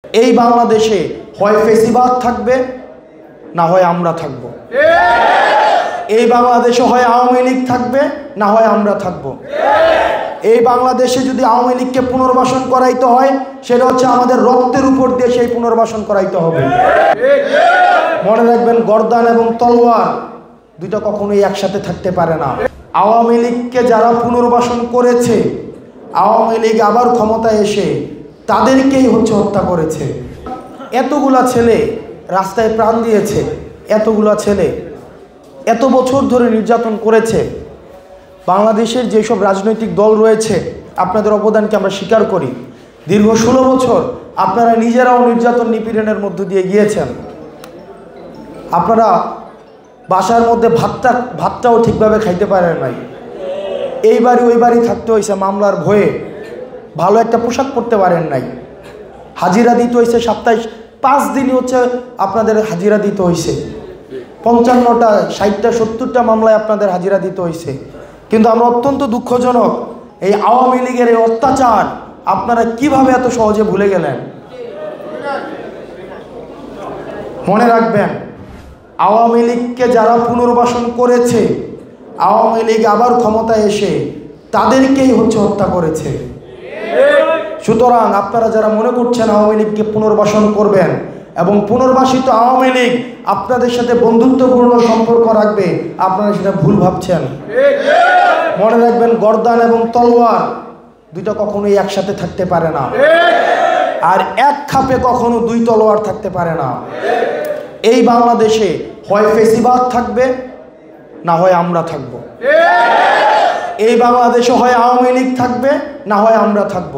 এই বাংলাদেশে হয় ফেসিবাদ থাকবে না হয় আমরা থাকব। এই বাংলাদেশে হয় আওয়ামী লীগ থাকবে না হয় আমরা থাকব। এই বাংলাদেশে যদি আওয়ামী লীগকে পুনর্বাসন করাইতে হয় সেটা হচ্ছে আমাদের রক্তের উপর দিয়ে সেই পুনর্বাসন করাইতে হবে। মনে রাখবেন, গর্দান এবং তলোয়ার দুইটা কখনোই একসাথে থাকতে পারে না। আওয়ামী লীগকে যারা পুনর্বাসন করেছে, আওয়ামী লীগ আবার ক্ষমতায় এসে তাদেরকেই হত্যা করেছে। এতগুলা ছেলে রাস্তায় প্রাণ দিয়েছে, এতগুলা ছেলে এত বছর ধরে নির্যাতন করেছে। বাংলাদেশের যেসব রাজনৈতিক দল রয়েছে আপনাদের অবদানকে আমরা স্বীকার করি। দীর্ঘ 16 বছর আপনারা নিজেরাও নির্যাতন নিপীড়নের মধ্য দিয়ে গিয়েছেন। আপনারা বাসার মধ্যে ভাতটাও ঠিকভাবে খাইতে পারেন নাই। এই বাড়ি ওই বাড়ি থাকতে হয়েছে মামলার ভয়ে, ভালো একটা পোশাক পরতে পারেন নাই। হাজিরা দিতে হয়েছে সপ্তাহে 5 দিনই আপনাদের হাজিরা দিতে হয়েছে। 55টা 60টা 70টা মামলায় আপনাদের হাজিরা দিতে হয়েছে। কিন্তু আমরা অত্যন্ত দুঃখজনক, এই আওয়ামী লীগের এই অত্যাচার আপনারা কিভাবে এত সহজে ভুলে গেলেন? মনে রাখবেন, আওয়ামী লীগকে যারা পুনর্বাসন করেছে, আওয়ামী লীগ আবার ক্ষমতায় এসে তাদেরকেই হত্যা করেছে। সুতরাং আপনারা যারা মনে করছেন আওয়ামী লীগকে পুনর্বাসন করবেন এবং পুনর্বাসিত আওয়ামী লীগ আপনাদের সাথে বন্ধুত্বপূর্ণ সম্পর্ক রাখবে, আপনারা সেটা ভুল ভাবছেন। মনে রাখবেন, গর্দান এবং তলোয়ার দুইটা কখনোই একসাথে থাকতে পারে না, আর এক খাপে কখনো 2 তলোয়ার থাকতে পারে না। এই বাংলাদেশে হয় ফেসিবাদ থাকবে না হয় আমরা থাকব। এই বাংলাদেশে হয় আওয়ামী লীগ থাকবে না হয় আমরা থাকব।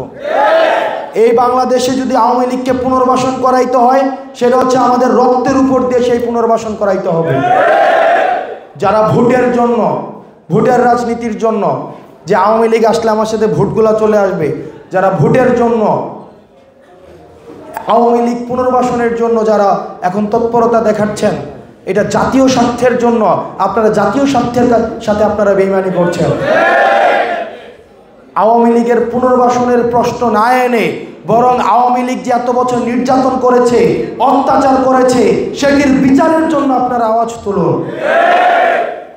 এই বাংলাদেশে যদি আওয়ামী লীগকে পুনর্বাসন করাইতে হয় সেটা হচ্ছে আমাদের রক্তের উপর দিয়ে সেই পুনর্বাসন করাইতে হবে। যারা ভোটের জন্য, ভোটের রাজনীতির জন্য, যে আওয়ামী লীগ আসলে আমার সাথে ভোটগুলা চলে আসবে, যারা ভোটের জন্য, আওয়ামী লীগ পুনর্বাসনের জন্য যারা এখন তৎপরতা দেখাচ্ছেন, এটা জাতীয় স্বার্থের জন্য। আপনারা জাতীয় স্বার্থের সাথে আপনারা বেইমানি করছেন। আওয়ামী লীগের পুনর্বাসনের প্রশ্ন না এনে বরং আওয়ামী লীগ যে এত বছর নির্যাতন করেছে, অত্যাচার করেছে, সেটির বিচারের জন্য আপনারা আওয়াজ তুলুন।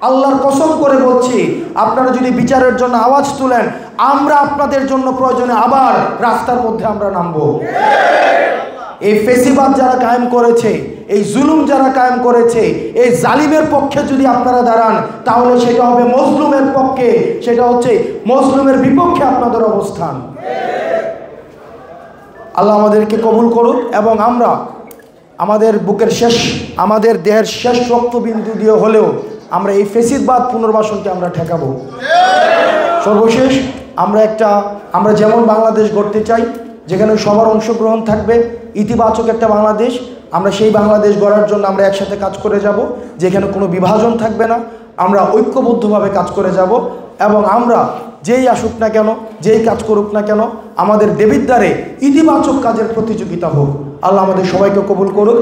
আল্লাহর কসম করে বলছি, আপনারা যদি বিচারের জন্য আওয়াজ তুলেন, আমরা আপনাদের জন্য প্রয়োজনে আবার রাস্তার মধ্যে আমরা নামবো। এই ফেসিবাদ যারা কায়েম করেছে, এই জুলুম যারা কায়েম করেছে, এই জালিমের পক্ষে যদি আপনারা দাঁড়ান তাহলে সেটা হবে মজলুমের পক্ষে, সেটা হচ্ছে মজলুমের বিপক্ষে আপনাদের অবস্থান। আল্লাহ আমাদেরকে কবুল করুক এবং আমরা আমাদের বুকের শেষ, আমাদের দেহের শেষ রক্তবিন্দু দিয়ে হলেও আমরা এই ফেসিবাদ পুনর্বাসনকে আমরা ঠেকাবো। সর্বশেষ আমরা যেমন বাংলাদেশ গড়তে চাই, যেখানে সবার অংশগ্রহণ থাকবে, ইতিবাচক একটা বাংলাদেশ, আমরা সেই বাংলাদেশ গড়ার জন্য আমরা একসাথে কাজ করে যাব, যেখানে কোনো বিভাজন থাকবে না। আমরা ঐক্যবদ্ধভাবে কাজ করে যাব এবং আমরা যেই আসুক না কেন, যেই কাজ করুক না কেন, আমাদের দেবিদ্বারে ইতিবাচক কাজের প্রতিযোগিতা হোক। আল্লাহ আমাদের সবাইকে কবুল করুক।